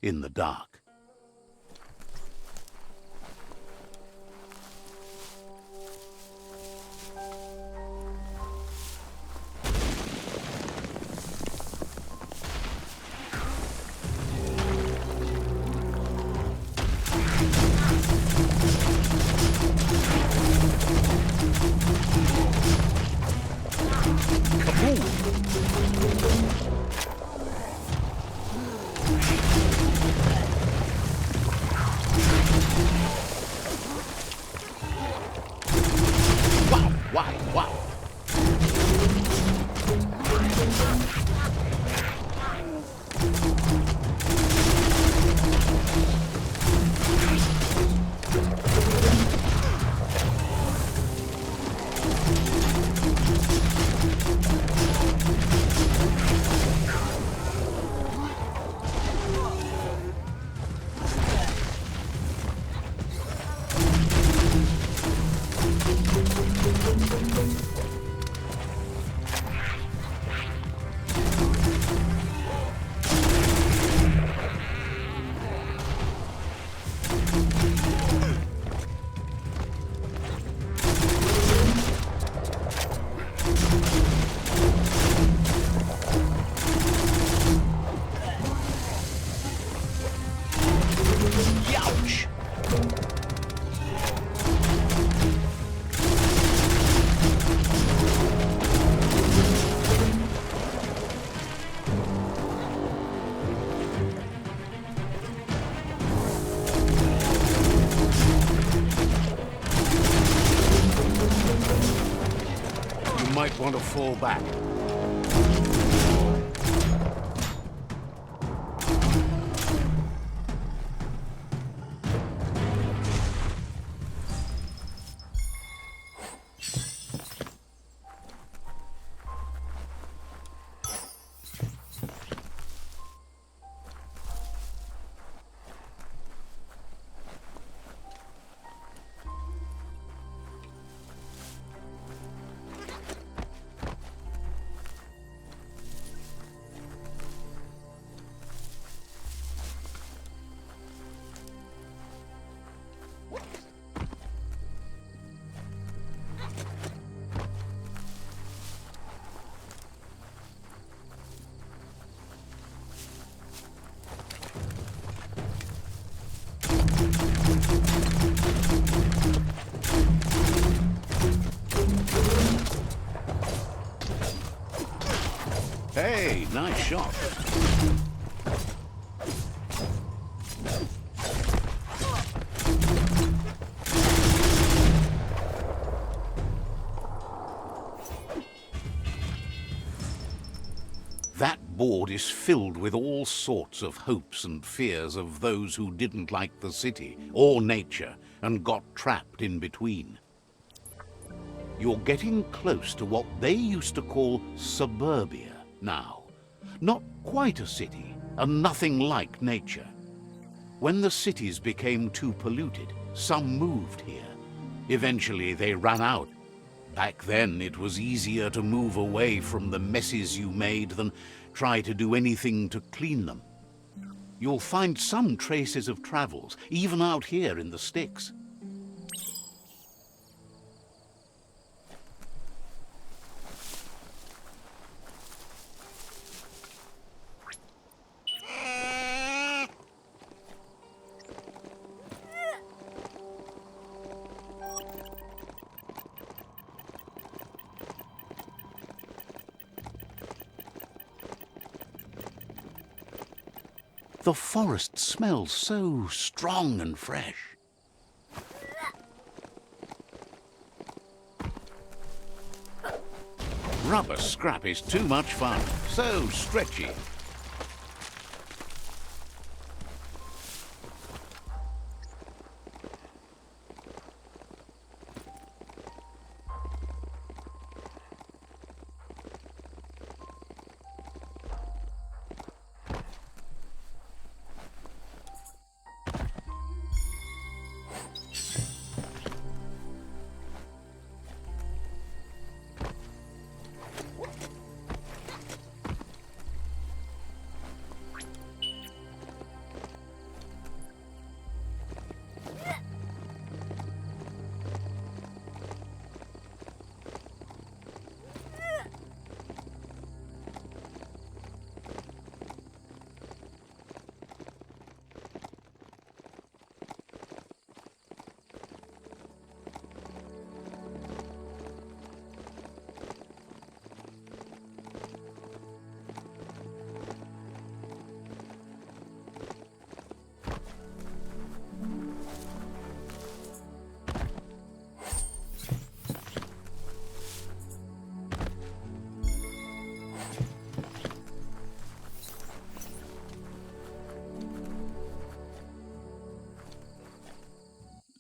in the dark. Wow. Youch! You might want to fall back. Hey, nice shot. That board is filled with all sorts of hopes and fears of those who didn't like the city or nature and got trapped in between. You're getting close to what they used to call suburbia now. Not quite a city, and nothing like nature. When the cities became too polluted, some moved here. Eventually they ran out. Back then it was easier to move away from the messes you made than try to do anything to clean them. You'll find some traces of travels, even out here in the sticks. The forest smells so strong and fresh. Rubber scrap is too much fun, so stretchy.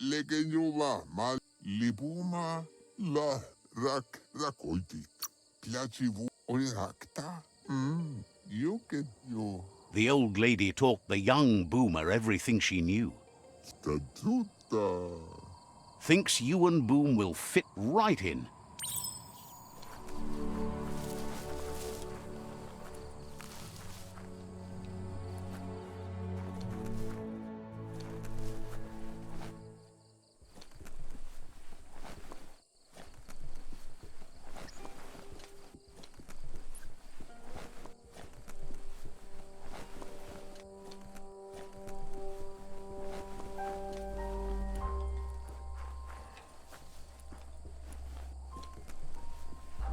Legeniola ma libuma la rakoitit. Placivu oirakta. You can you. The old lady taught the young boomer everything she knew. Statuta. Thinks you and Boom will fit right in.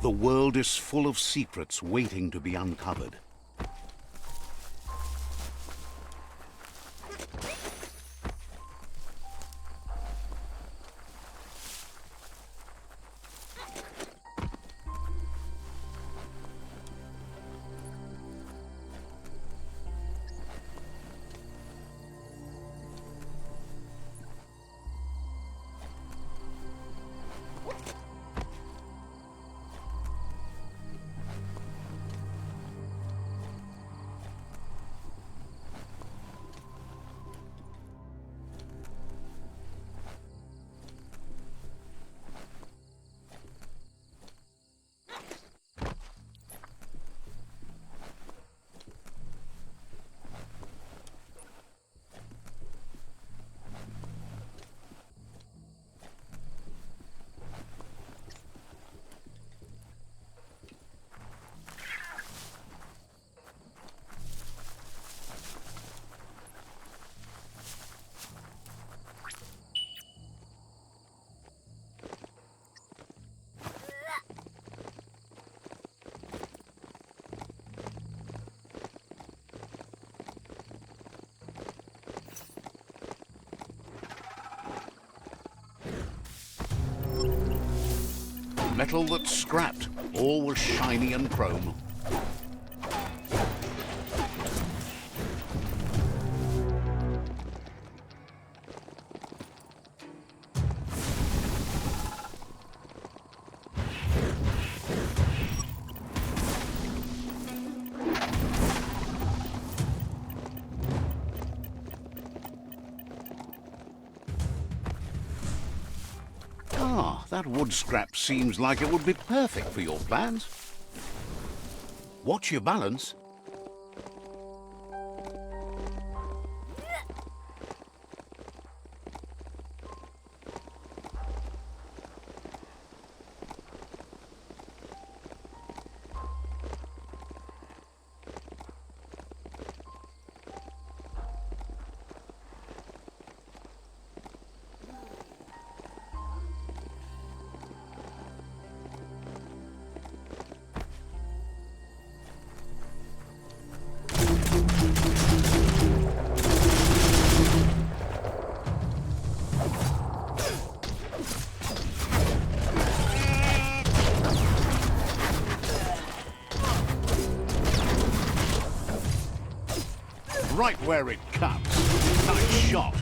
The world is full of secrets waiting to be uncovered. Metal that's scrapped, all was shiny and chrome. That wood scrap seems like it would be perfect for your plans. Watch your balance. Right where it cuts. Nice shot.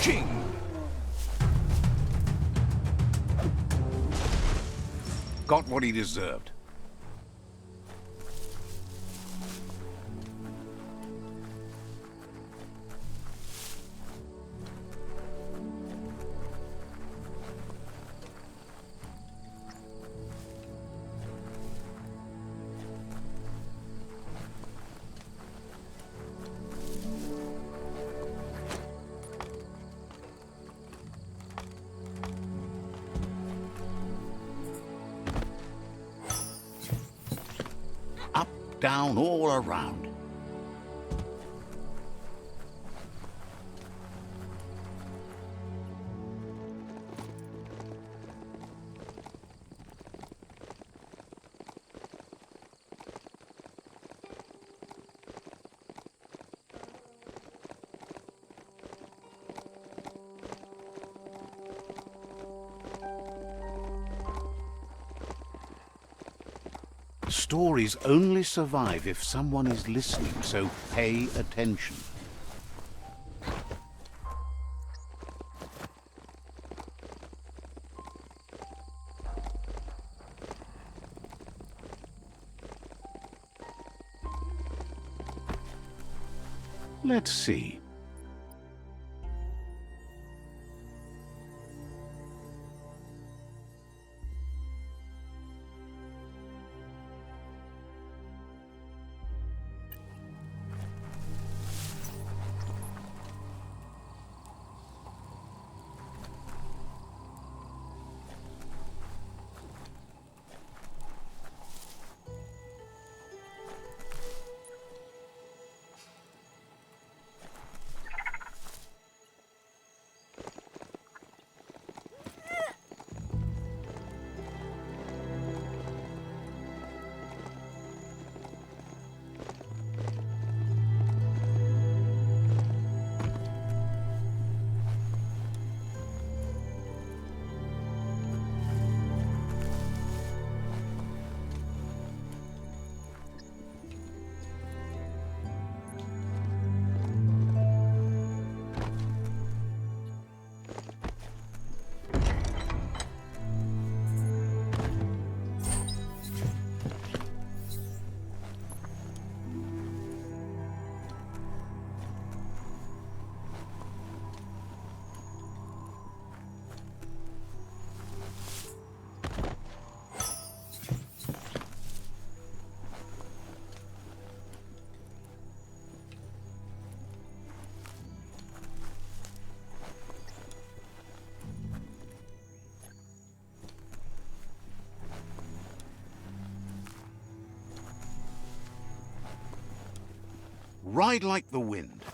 Ching! Got what he deserved. Up, down, all around. Stories only survive if someone is listening, so pay attention. Let's see. Ride like the wind.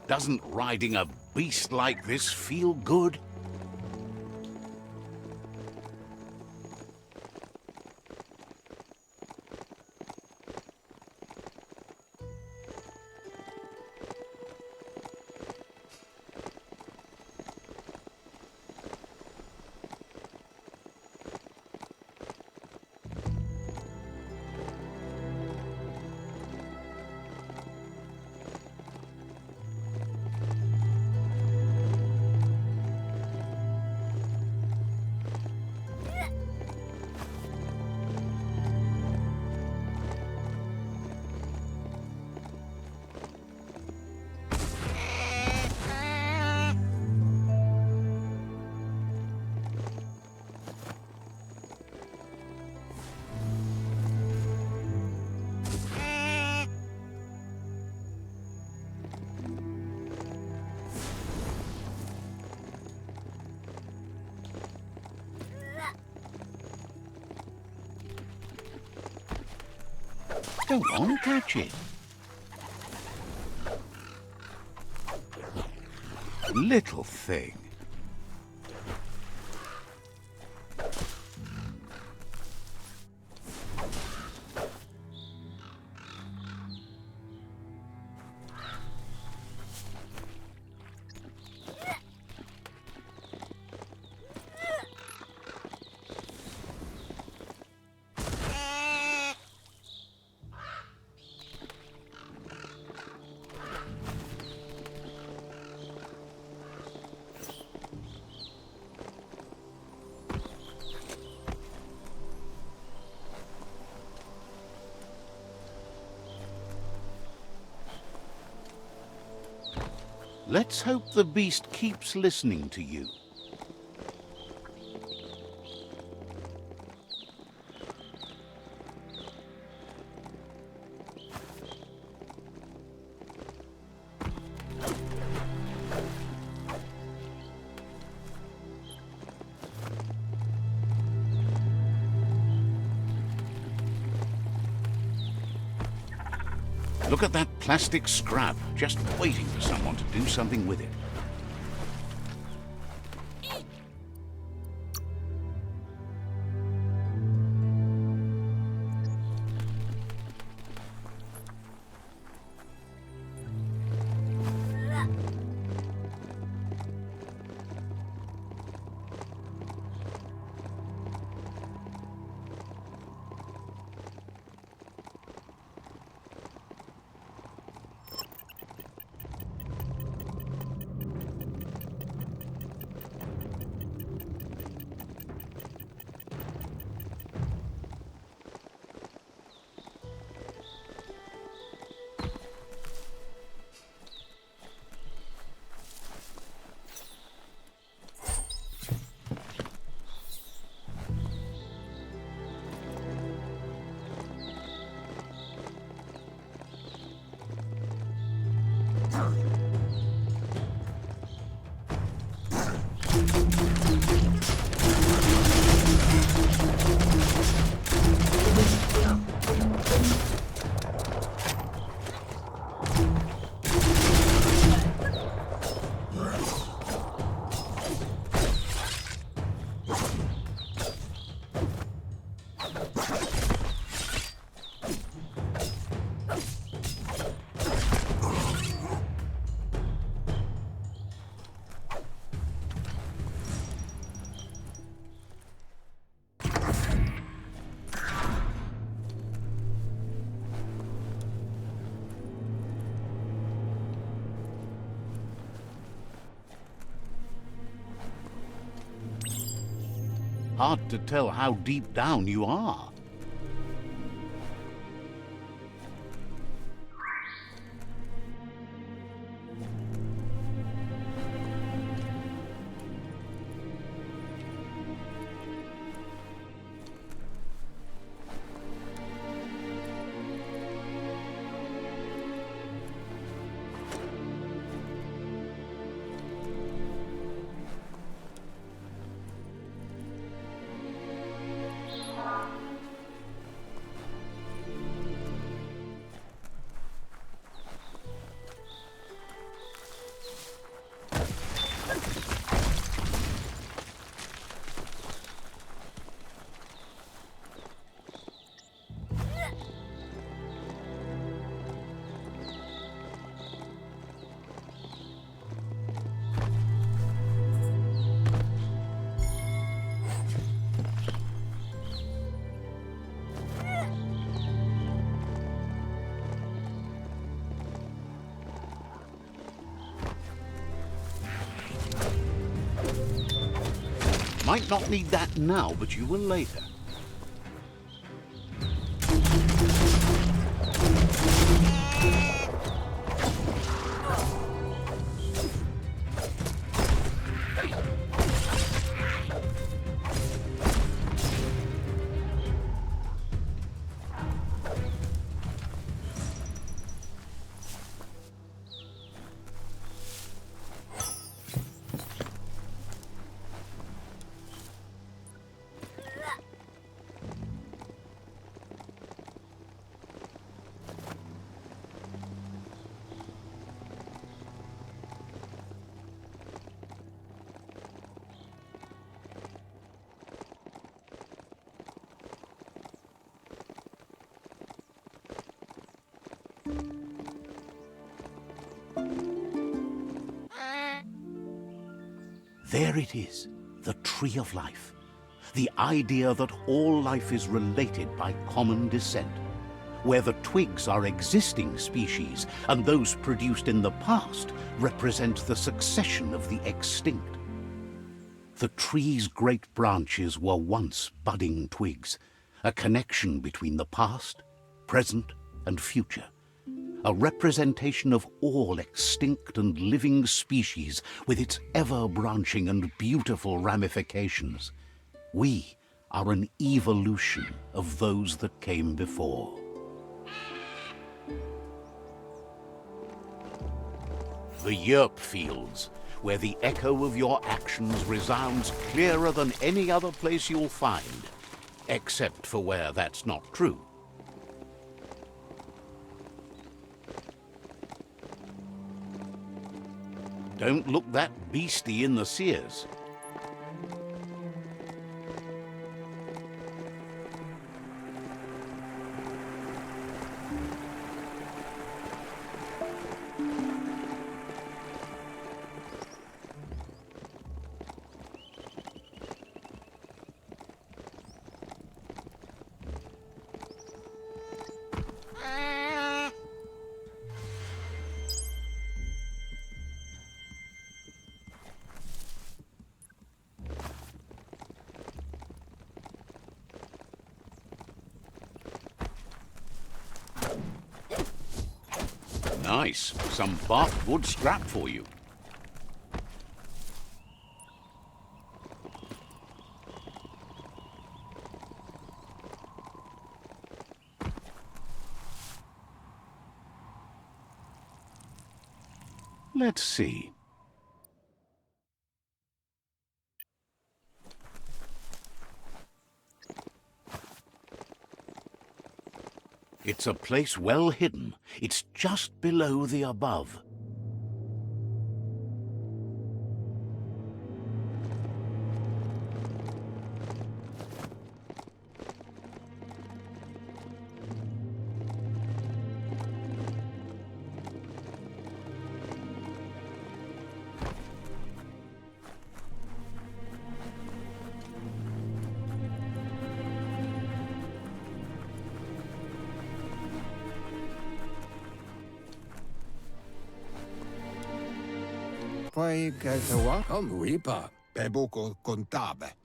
Doesn't riding a beast like this feel good? Go on, catch it. Little thing. Let's hope the beast keeps listening to you. Look at that plastic scrap, just waiting for someone to do something with it. Hard to tell how deep down you are. Might not need that now, but you will later. There it is, the tree of life. The idea that all life is related by common descent, where the twigs are existing species and those produced in the past represent the succession of the extinct. The tree's great branches were once budding twigs, a connection between the past, present, and future. A representation of all extinct and living species with its ever-branching and beautiful ramifications. We are an evolution of those that came before. The yerp fields, where the echo of your actions resounds clearer than any other place you'll find, except for where that's not true. Don't look that beastie in the sears. Nice. Some bark wood scrap for you. Let's see. It's a place well hidden. It's just below the above.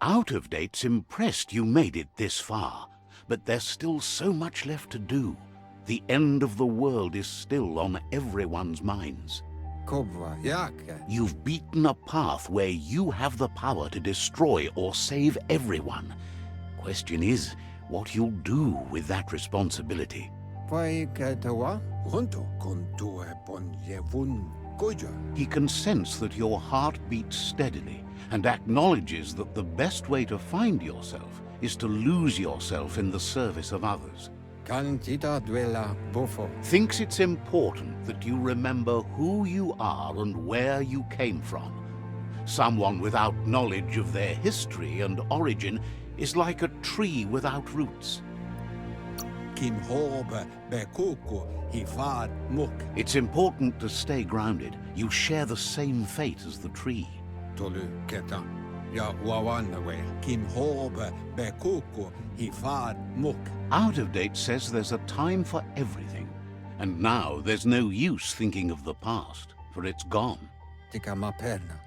Out of Date's impressed you made it this far, but there's still so much left to do. The end of the world is still on everyone's minds. You've beaten a path where you have the power to destroy or save everyone. Question is, what you'll do with that responsibility. He can sense that your heart beats steadily and acknowledges that the best way to find yourself is to lose yourself in the service of others. Thinks it's important that you remember who you are and where you came from. Someone without knowledge of their history and origin is like a tree without roots. It's important to stay grounded. You share the same fate as the tree. Out of Date says there's a time for everything. And now there's no use thinking of the past, for it's gone.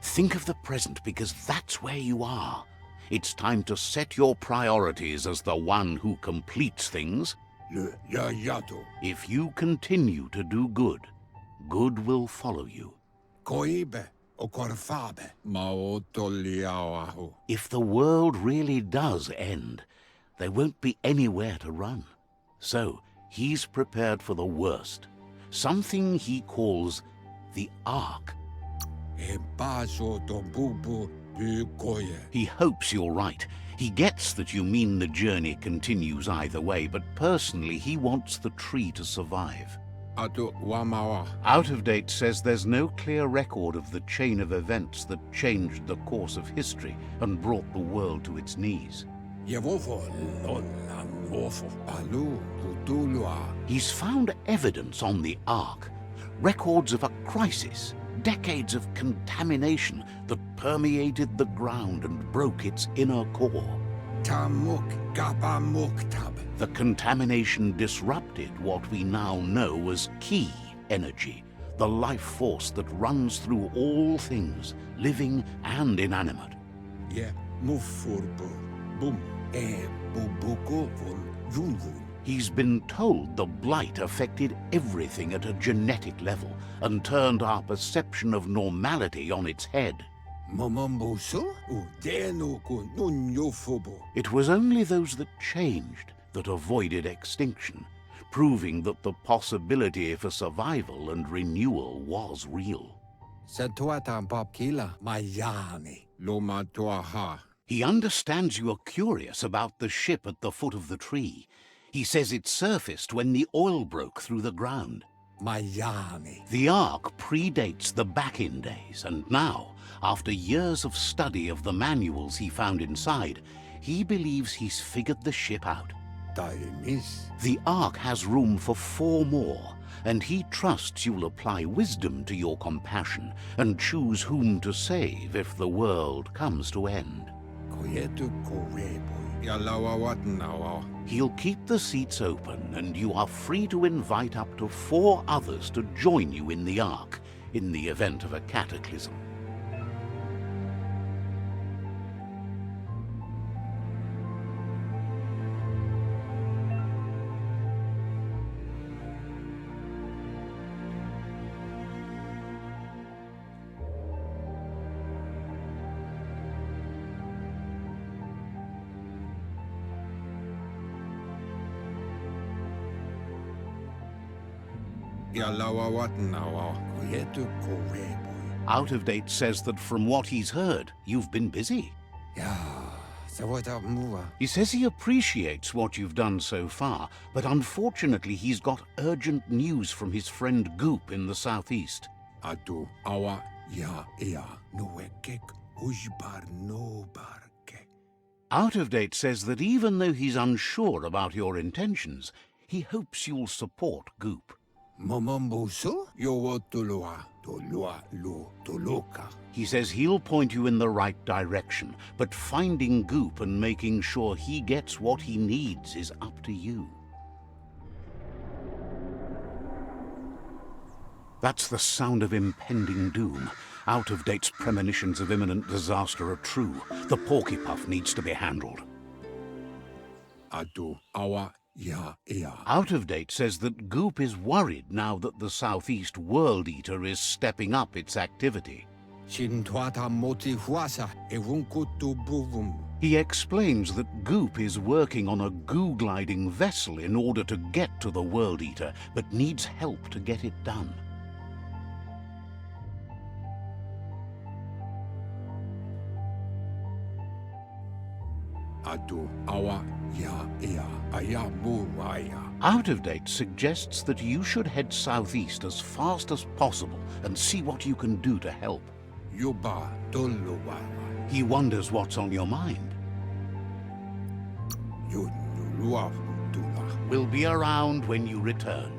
Think of the present, because that's where you are. It's time to set your priorities as the one who completes things. If you continue to do good, good will follow you. If the world really does end, there won't be anywhere to run. So he's prepared for the worst, something he calls the Ark. He hopes you're right. He gets that you mean the journey continues either way, but personally he wants the tree to survive. Out of Date says there's no clear record of the chain of events that changed the course of history and brought the world to its knees. He's found evidence on the Ark, records of a crisis, decades of contamination that permeated the ground and broke its inner core. Tamuk Gabamuktab. The contamination disrupted what we now know as Ki energy, the life force that runs through all things, living and inanimate. Yeah, Mufurbu. Bum. Bubuko von Yunvun. He's been told the blight affected everything at a genetic level and turned our perception of normality on its head. Momombuso? Udenuku Nunyofobo. It was only those that changed that avoided extinction, proving that the possibility for survival and renewal was real. Satuatan Popkila. Mayani. Loma Tuaha. He understands you are curious about the ship at the foot of the tree. He says it surfaced when the oil broke through the ground. Mayani. The Ark predates the back-in days, and now, after years of study of the manuals he found inside, he believes he's figured the ship out. Daimis. The Ark has room for 4 more, and he trusts you'll apply wisdom to your compassion and choose whom to save if the world comes to end. Koyetu Korebo. Yalawa Watnawa. He'll keep the seats open, and you are free to invite up to 4 others to join you in the Ark in the event of a cataclysm. Yalawa Watnawa. Koyetu Korebo. Out of Date says that from what he's heard, you've been busy. Yeah. Sawata Mua. He says he appreciates what you've done so far, but unfortunately he's got urgent news from his friend Goop in the southeast. Atu Awa Ya Ea. Nuekek Ujbar no Barke. Out of Date says that even though he's unsure about your intentions, he hopes you'll support Goop. Momombuso? Yowo Tulua. Tulua Lu Tuluka. He says he'll point you in the right direction, but finding Goop and making sure he gets what he needs is up to you. That's the sound of impending doom. Out of Date's premonitions of imminent disaster are true. The Porkypuff needs to be handled. Atu Awa Ya Ea. Out of Date says that Goop is worried now that the Southeast World Eater is stepping up its activity. Chintwata Moti Huasa. Ewunkutu Buvum. He explains that Goop is working on a goo-gliding vessel in order to get to the World Eater, but needs help to get it done. Atu Awa Ya Ea. Ayabuaya. Out of Date suggests that you should head southeast as fast as possible and see what you can do to help. Yuba Tuluwawa. He wonders what's on your mind. Yunulua Tula. We'll be around when you return.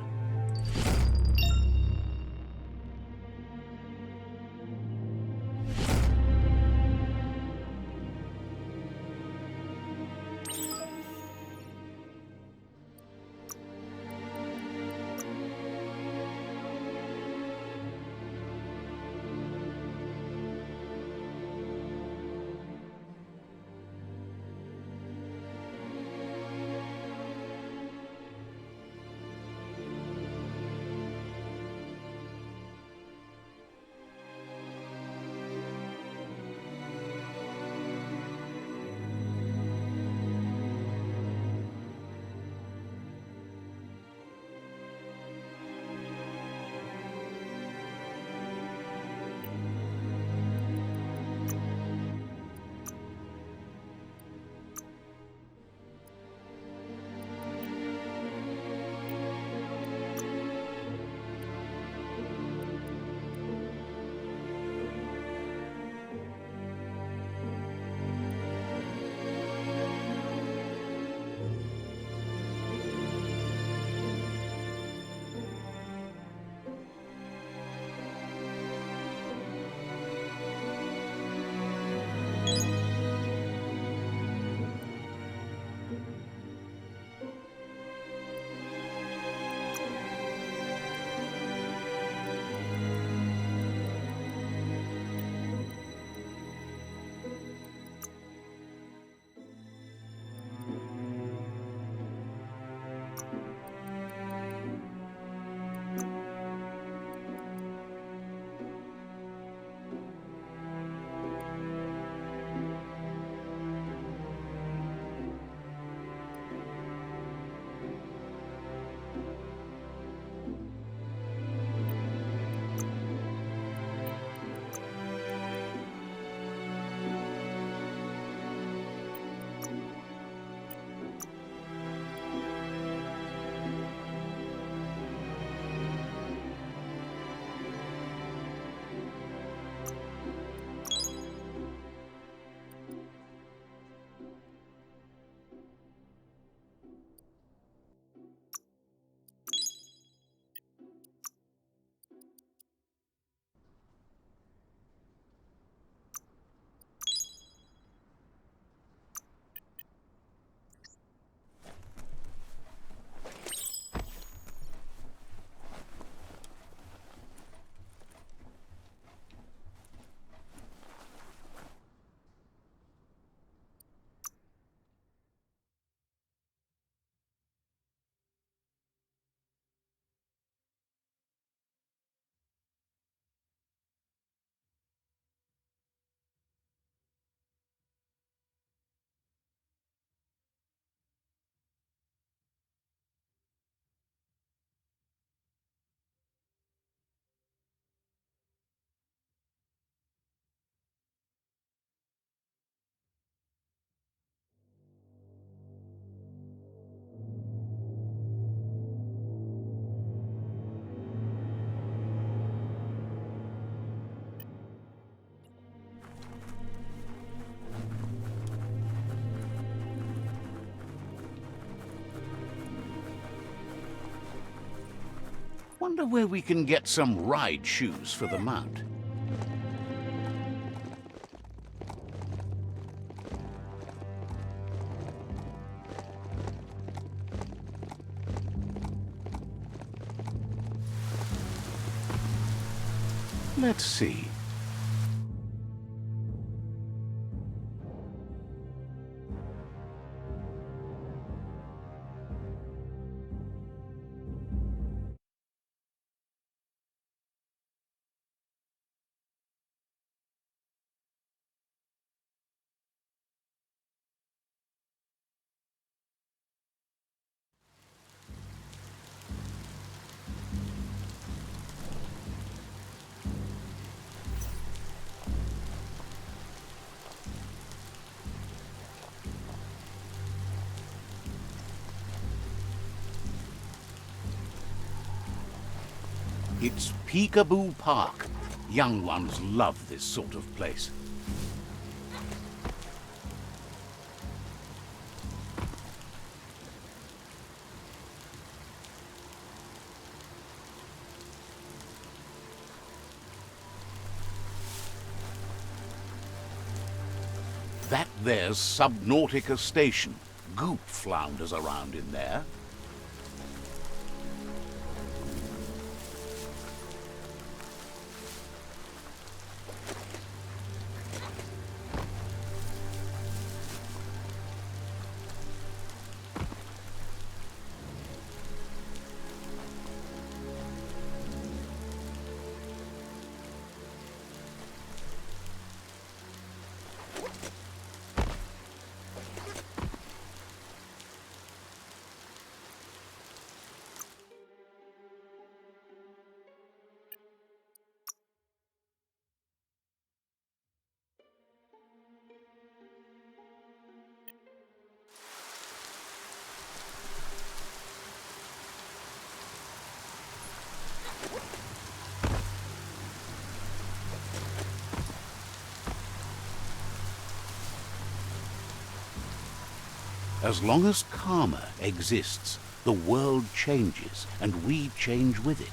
wonder where we can get some ride shoes for the mount. Let's see. It's Peekaboo Park. Young ones love this sort of place. That there's Subnautica Station. Goop flounders around in there. As long as karma exists, the world changes, and we change with it.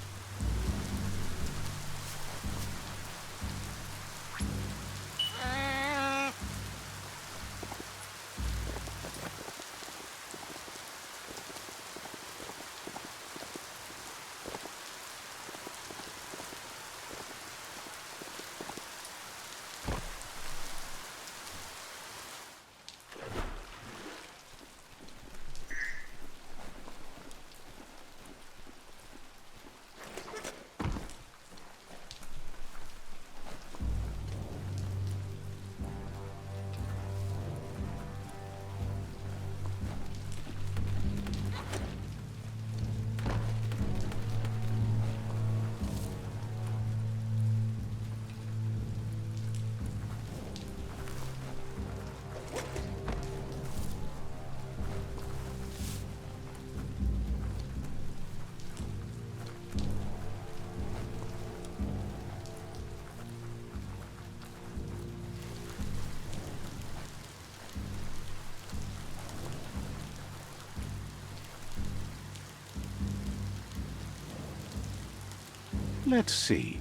Let's see.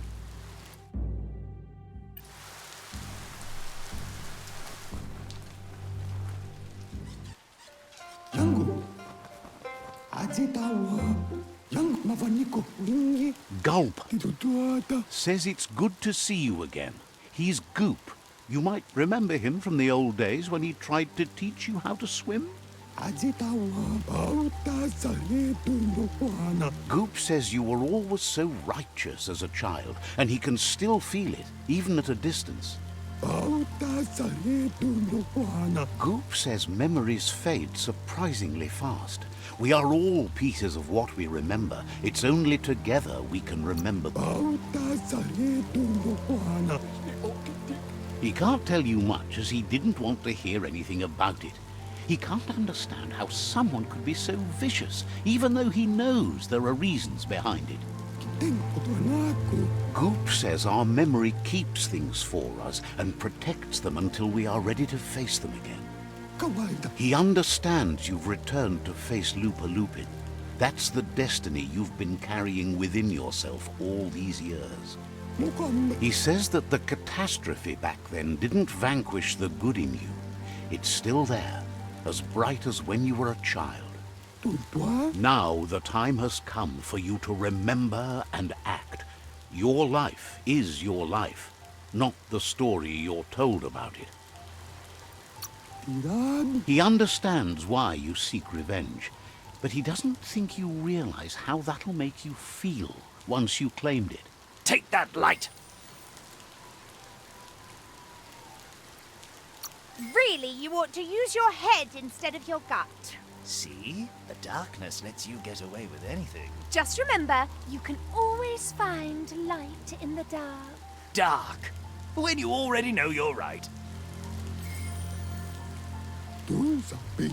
Gulp says it's good to see you again. He's Goop. You might remember him from the old days when he tried to teach you how to swim. Goop says you were always so righteous as a child, and he can still feel it, even at a distance. Goop says memories fade surprisingly fast. We are all pieces of what we remember. It's only together we can remember them. He can't tell you much, as he didn't want to hear anything about it. He can't understand how someone could be so vicious, even though he knows there are reasons behind it. Goop says our memory keeps things for us and protects them until we are ready to face them again. He understands you've returned to face Lupa Lupin. That's the destiny you've been carrying within yourself all these years. He says that the catastrophe back then didn't vanquish the good in you. It's still there, as bright as when you were a child. Now the time has come for you to remember and act. Your life is your life, not the story you're told about it. He understands why you seek revenge, but he doesn't think you realize how that'll make you feel once you claimed it. Take that light! Really, you ought to use your head instead of your gut. See? The darkness lets you get away with anything. Just remember, you can always find light in the dark. Dark? When you already know you're right.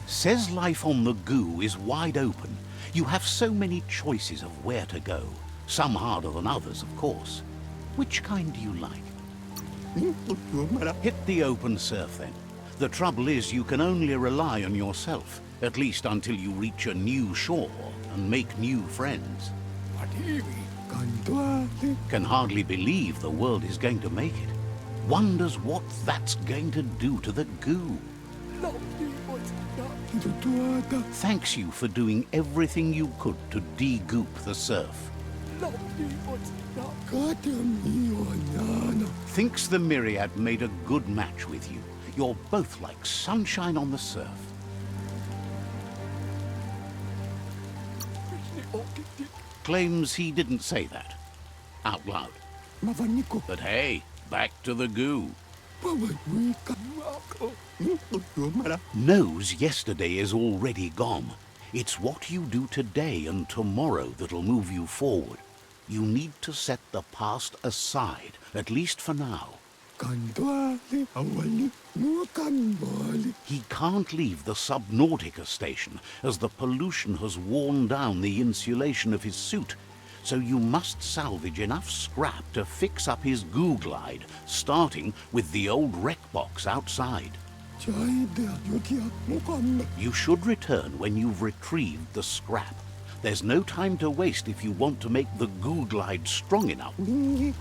Says life on the goo is wide open. You have so many choices of where to go. Some harder than others, of course. Which kind do you like? Hit the open surf, then. The trouble is you can only rely on yourself, at least until you reach a new shore and make new friends. Can hardly believe the world is going to make it. Wonders what that's going to do to the goo. Thanks you for doing everything you could to de-goop the surf. Thinks the Myriad made a good match with you. You're both like sunshine on the surf. Claims he didn't say that out loud. But hey, back to the goo. Knows yesterday is already gone. It's what you do today and tomorrow that'll move you forward. You need to set the past aside, at least for now. He can't leave the Subnautica station, as the pollution has worn down the insulation of his suit. So you must salvage enough scrap to fix up his goo glide, starting with the old wreck box outside. You should return when you've retrieved the scrap. There's no time to waste if you want to make the goo glide strong enough.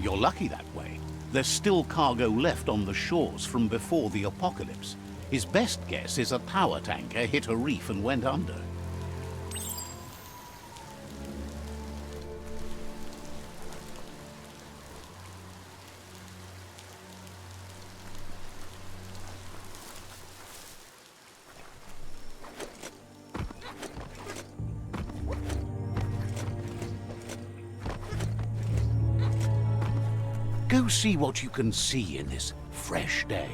You're lucky that way. There's still cargo left on the shores from before the apocalypse. His best guess is a power tanker hit a reef and went under. Go see what you can see in this fresh day.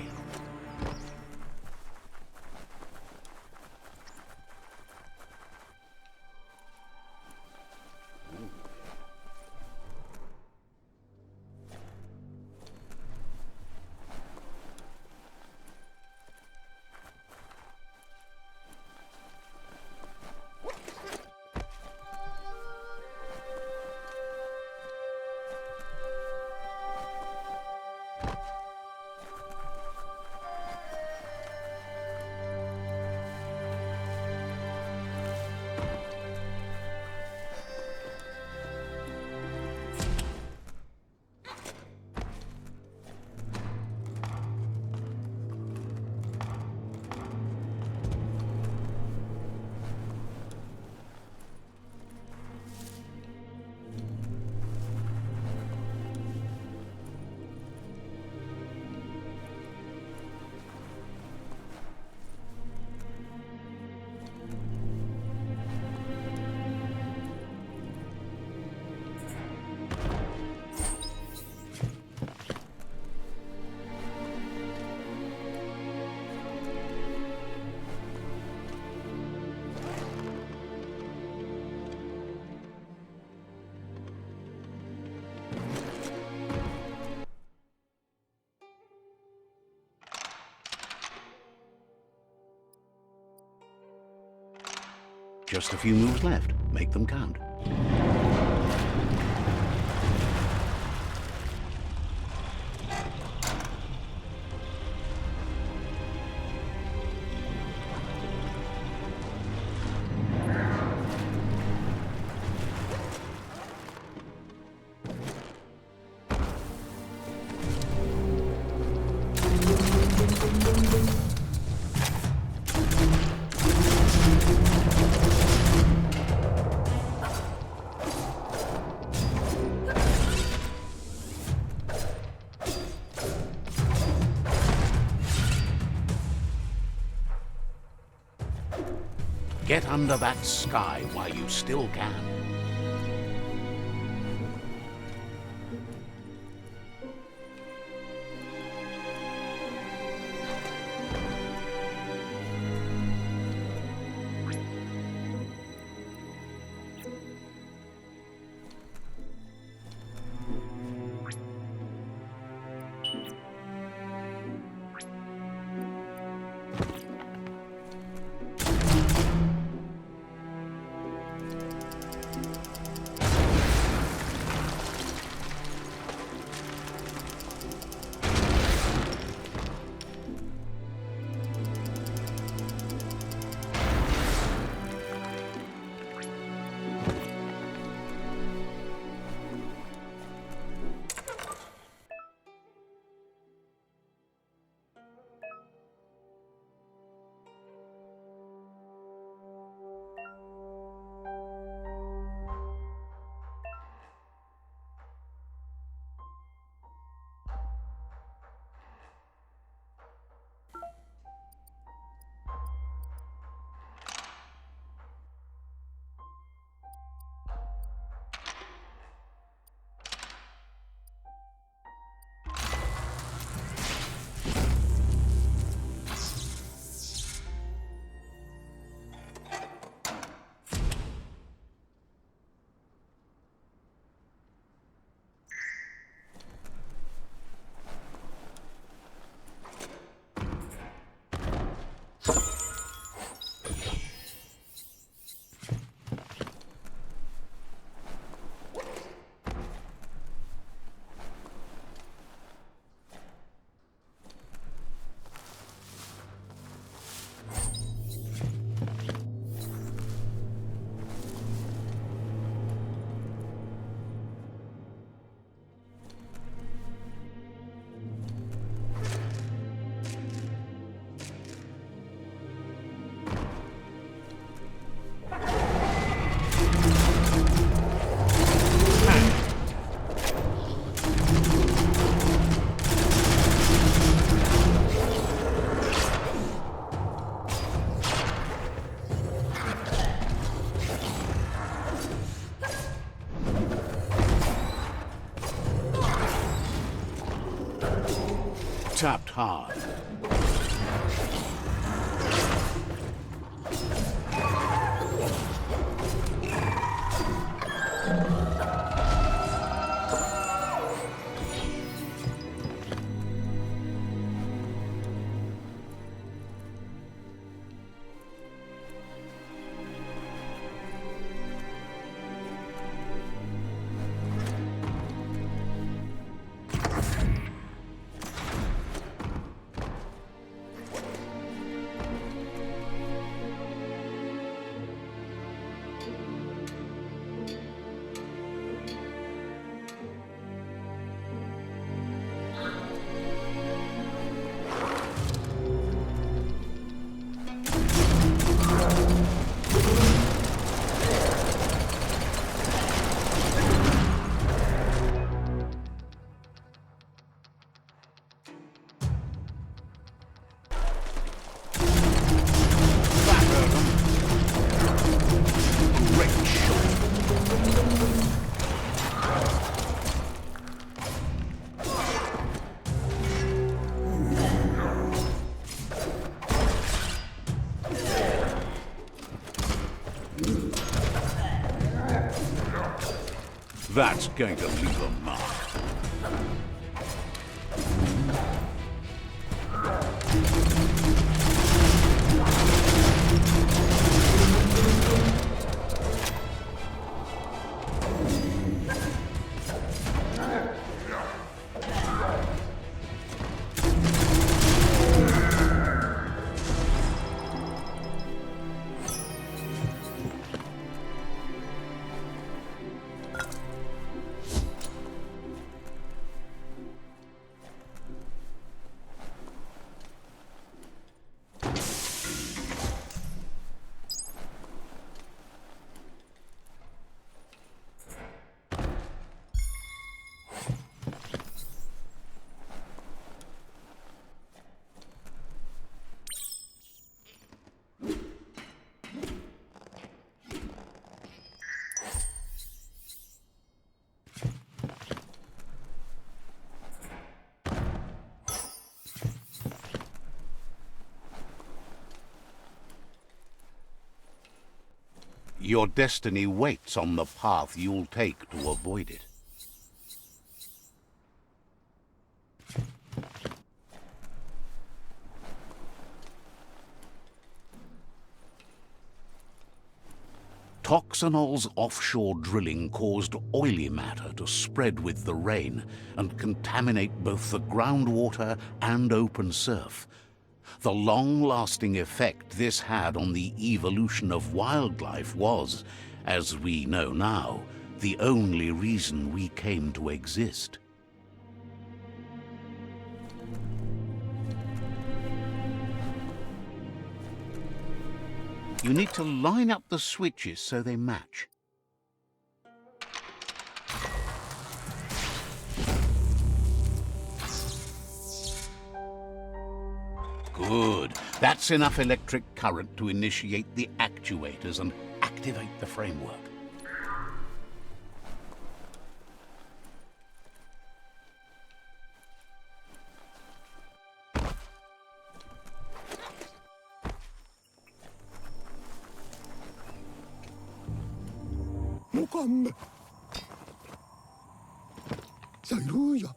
Just a few moves left. Make them count. Get under that sky while you still can. Tapped hard. That's going to leave a mark. Your destiny waits on the path you'll take to avoid it. Toxanol's offshore drilling caused oily matter to spread with the rain and contaminate both the groundwater and open surf. The long-lasting effect this had on the evolution of wildlife was, as we know now, the only reason we came to exist. You need to line up the switches so they match. Good. That's enough electric current to initiate the actuators and activate the framework. Mukam. Saluya.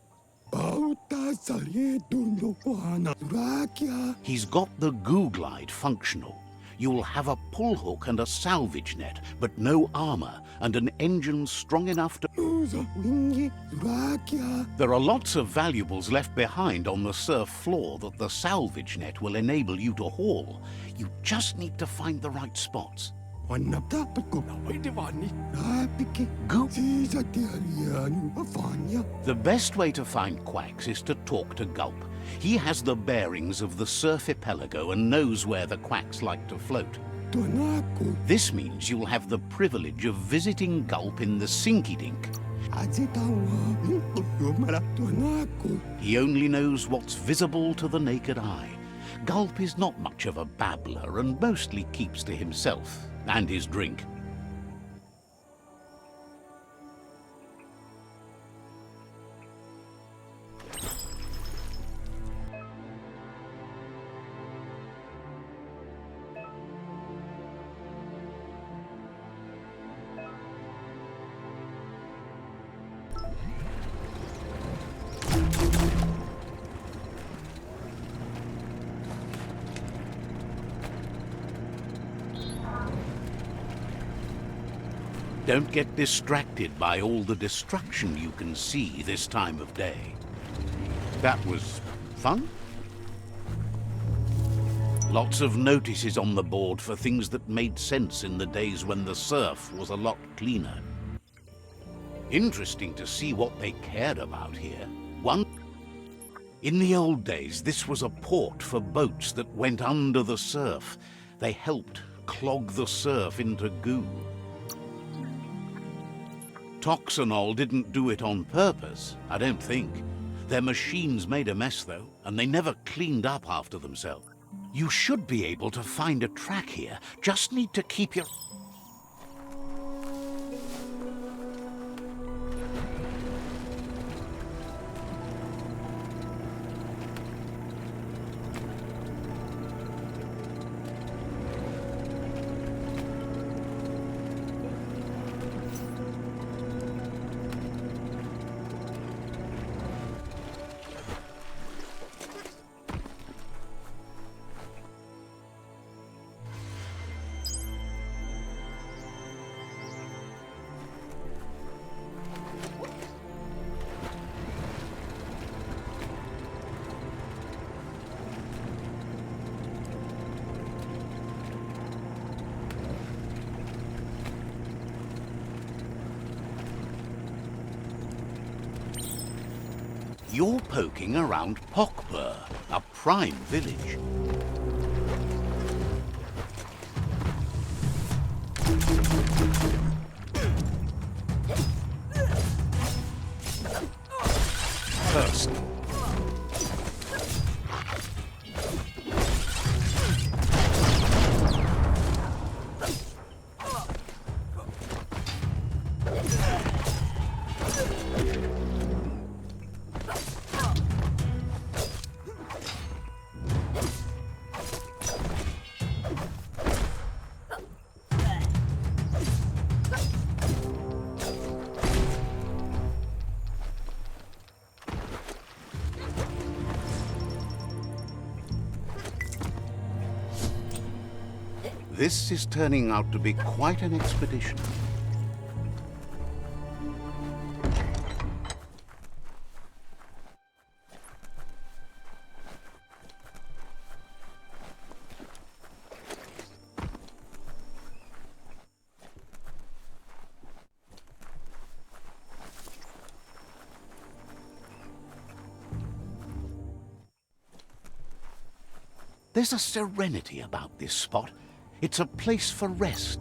Bauta salie dunlowana. Rakia. He's got the goo glide functional. You'll have a pull hook and a salvage net, but no armor, and an engine strong enough to... Uza wingi. Rakia. There are lots of valuables left behind on the surf floor that the salvage net will enable you to haul. You just need to find the right spots. Wanapta pagkuna waidivani. Rapiki. Go. Sisa tialianu afanya. The best way to find quacks is to talk to Gulp. He has the bearings of the surfipelago and knows where the quacks like to float. Tonako. This means you'll have the privilege of visiting Gulp in the Sinky Dink. Azitawa. Uyumara tonako. He only knows what's visible to the naked eye. Gulp is not much of a babbler and mostly keeps to himself and his drink. Don't get distracted by all the destruction you can see this time of day. That was fun? Lots of notices on the board for things that made sense in the days when the surf was a lot cleaner. Interesting to see what they cared about here. In the old days, this was a port for boats that went under the surf. They helped clog the surf into goo. Toxanol didn't do it on purpose, I don't think. Their machines made a mess, though, and they never cleaned up after themselves. You should be able to find a track here. Just need to keep your... You're poking around Pokpur, a prime village. First, This is turning out to be quite an expedition. There's a serenity about this spot. It's a place for rest.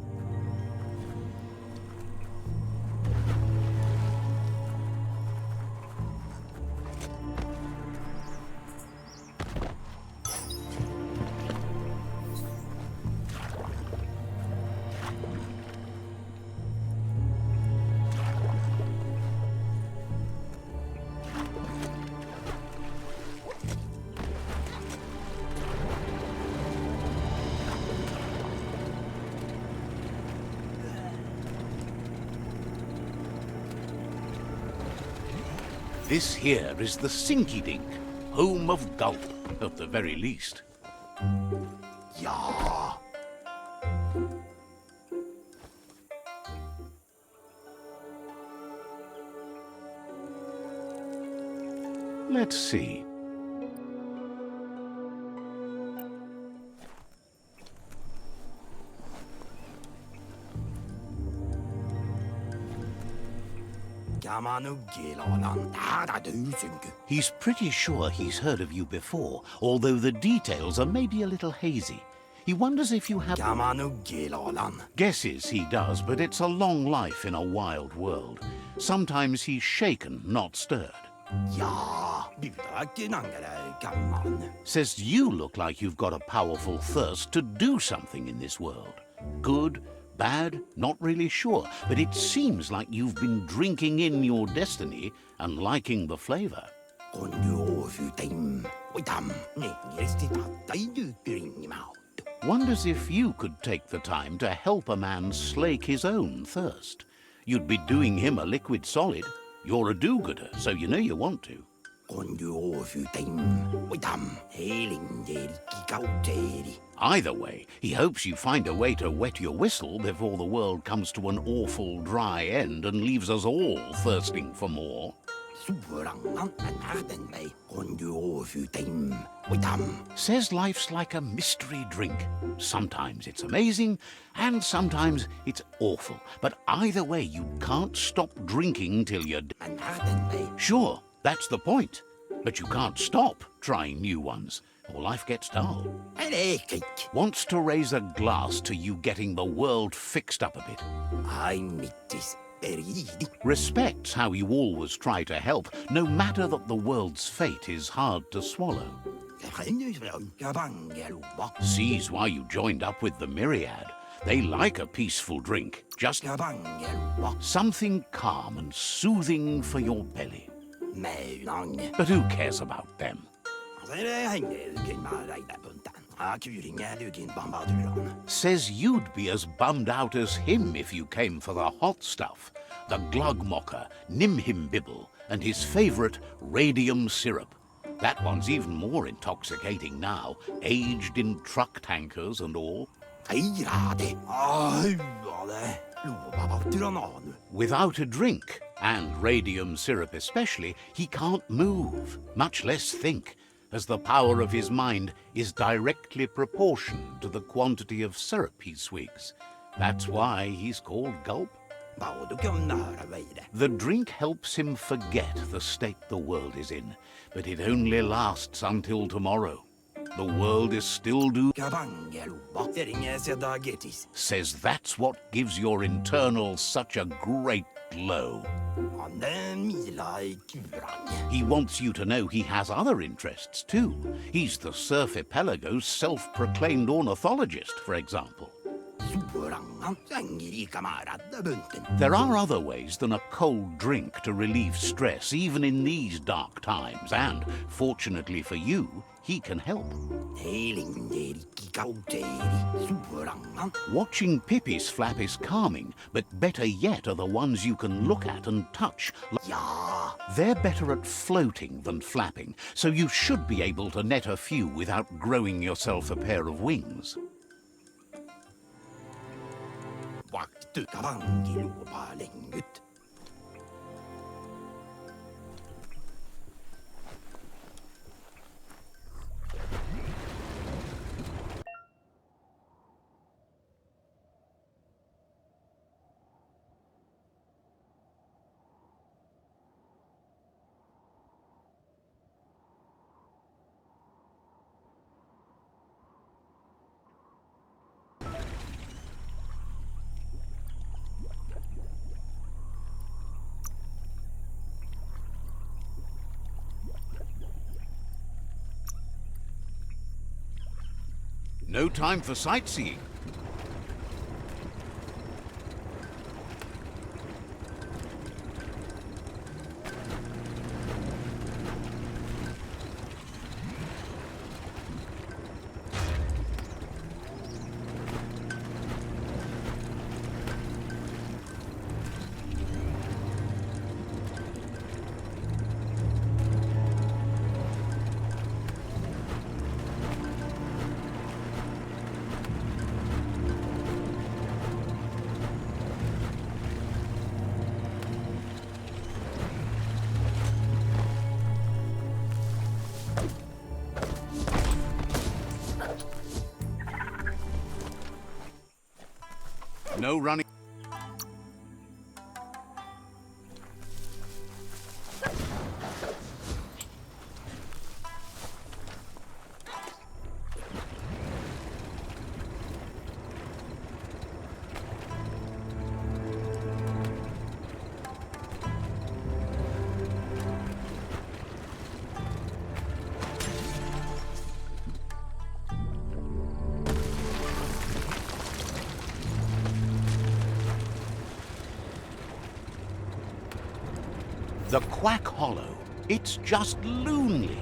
This here is the Sinky Dink, home of Gulp, at the very least. Ja. Let's see. He's pretty sure he's heard of you before, although the details are maybe a little hazy. He wonders if you have... Guesses he does, but it's a long life in a wild world. Sometimes he's shaken, not stirred. Says you look like you've got a powerful thirst to do something in this world. Good, bad, not really sure, but it seems like you've been drinking in your destiny and liking the flavor. Wonders if you could take the time to help a man slake his own thirst. You'd be doing him a liquid solid. You're a do-gooder, so you know you want to. Either way, he hopes you find a way to wet your whistle before the world comes to an awful dry end and leaves us all thirsting for more. Says life's like a mystery drink. Sometimes it's amazing, and sometimes it's awful. But either way, you can't stop drinking till you're dead. Sure, that's the point. But you can't stop trying new ones, or life gets dull. Wants to raise a glass to you getting the world fixed up a bit. Respects how you always try to help, no matter that the world's fate is hard to swallow. Sees why you joined up with the Myriad. They like a peaceful drink, just something calm and soothing for your belly. But who cares about them? Says you'd be as bummed out as him if you came for the hot stuff. The Glugmocker, Nimhimbibble, and his favourite radium syrup. That one's even more intoxicating now, aged in truck tankers and all. Without a drink, and radium syrup especially, he can't move, much less think, as the power of his mind is directly proportioned to the quantity of syrup he swigs. That's why he's called Gulp. The drink helps him forget the state the world is in, but it only lasts until tomorrow. The world is still doomed. Says that's what gives your internal such a great glow. He wants you to know he has other interests too. He's the Surf Archipelago's self-proclaimed ornithologist, for example. There are other ways than a cold drink to relieve stress, even in these dark times, and, fortunately for you, he can help. Watching Pippi's flap is calming, but better yet are the ones you can look at and touch. They're better at floating than flapping, so you should be able to net a few without growing yourself a pair of wings. Kavangilupa lengyt. No time for sightseeing. No running. The Quack Hollow. It's just lonely.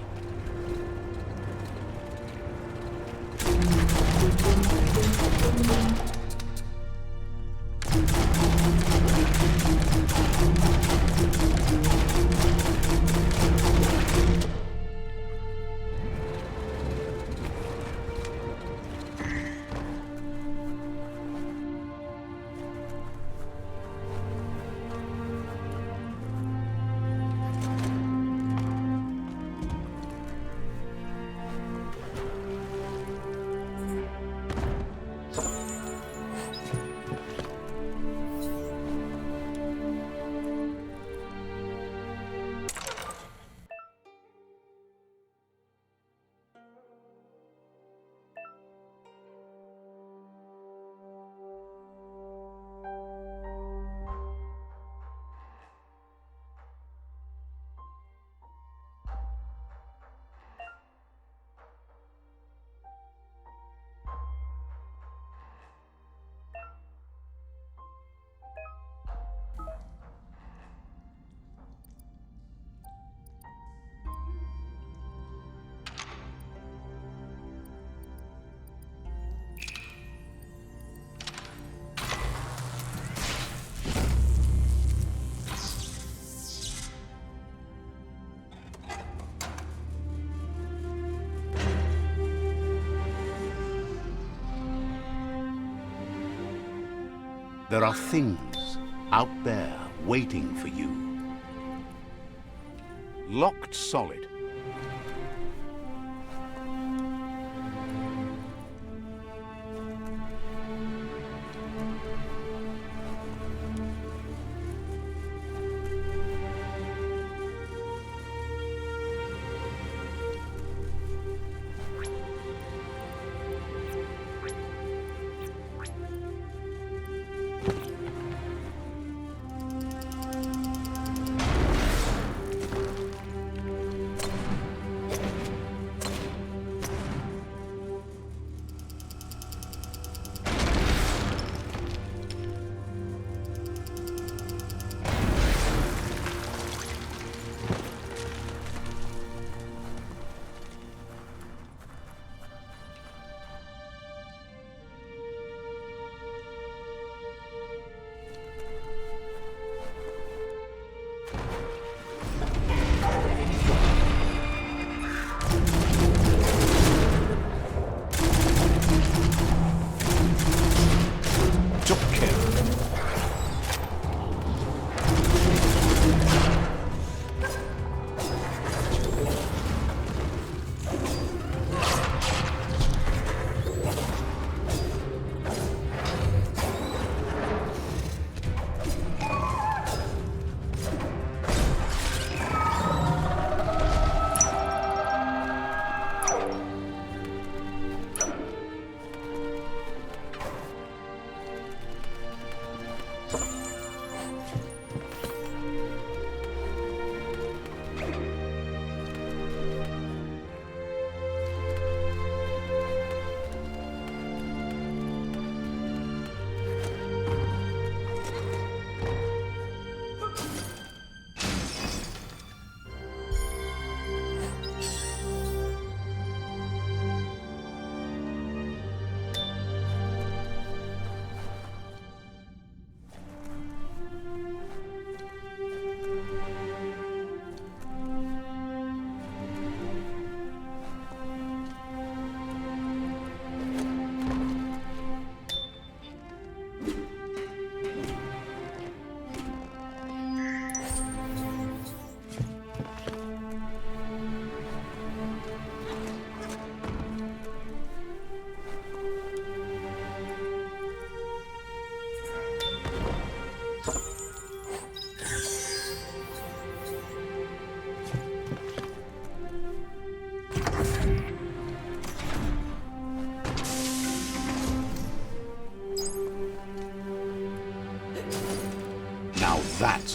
There are things out there waiting for you. Locked solid.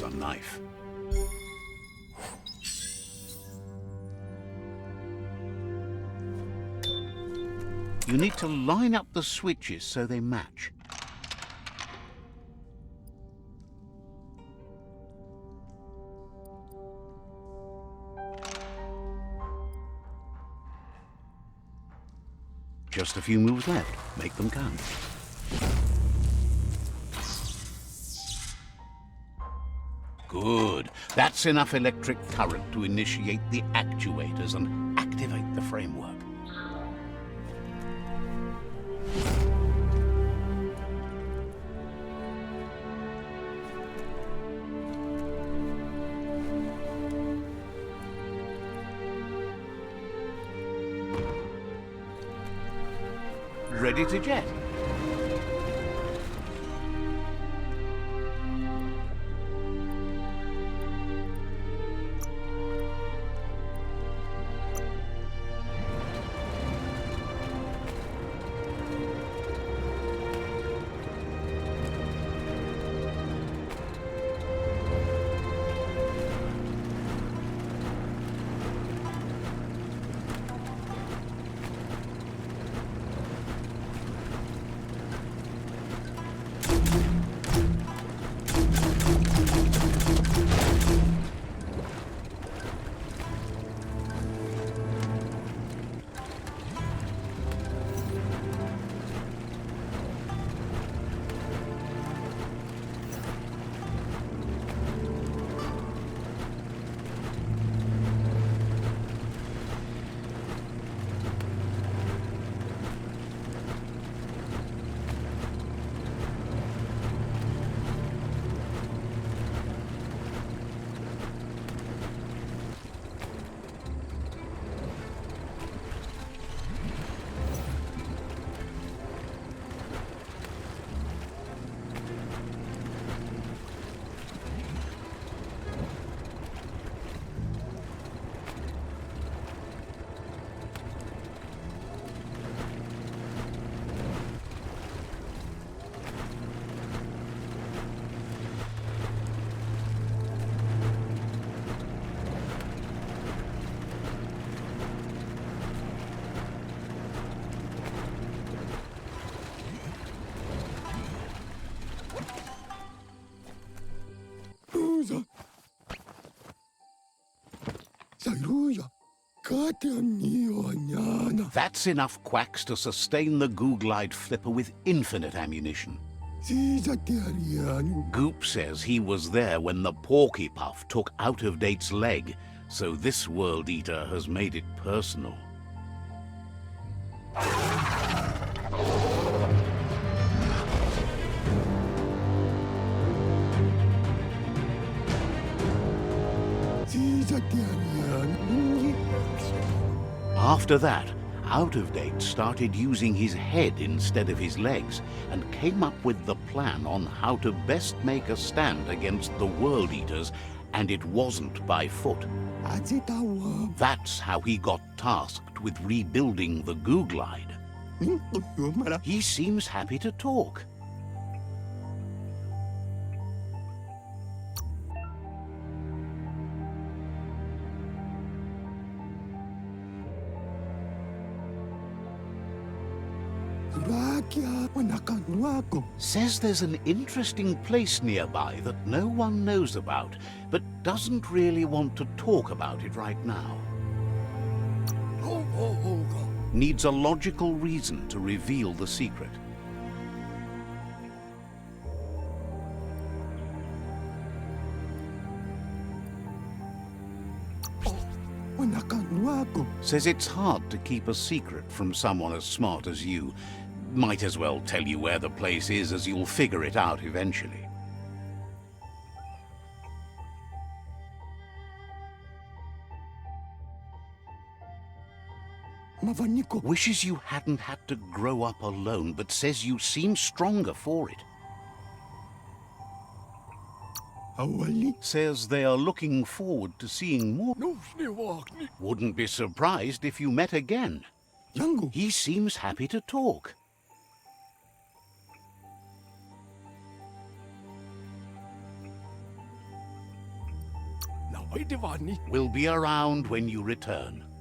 wants a knife. You need to line up the switches so they match. Just a few moves left. Make them count. Good. That's enough electric current to initiate the actuators and activate the framework. Ready to jet? That's enough quacks to sustain the Googlide flipper with infinite ammunition. Goop says he was there when the Porky Puff took Out-of-Date's leg, so this World Eater has made it personal. After that, Out-of-Date started using his head instead of his legs and came up with the plan on how to best make a stand against the World Eaters, and it wasn't by foot. That's how he got tasked with rebuilding the Googlide. He seems happy to talk. Says there's an interesting place nearby that no one knows about, but doesn't really want to talk about it right now. Needs a logical reason to reveal the secret. Says it's hard to keep a secret from someone as smart as you. Might as well tell you where the place is, as you'll figure it out eventually. Wishes you hadn't had to grow up alone, but says you seem stronger for it. Says they are looking forward to seeing more. Wouldn't be surprised if you met again. He seems happy to talk. Hoy divani. We'll be around when you return.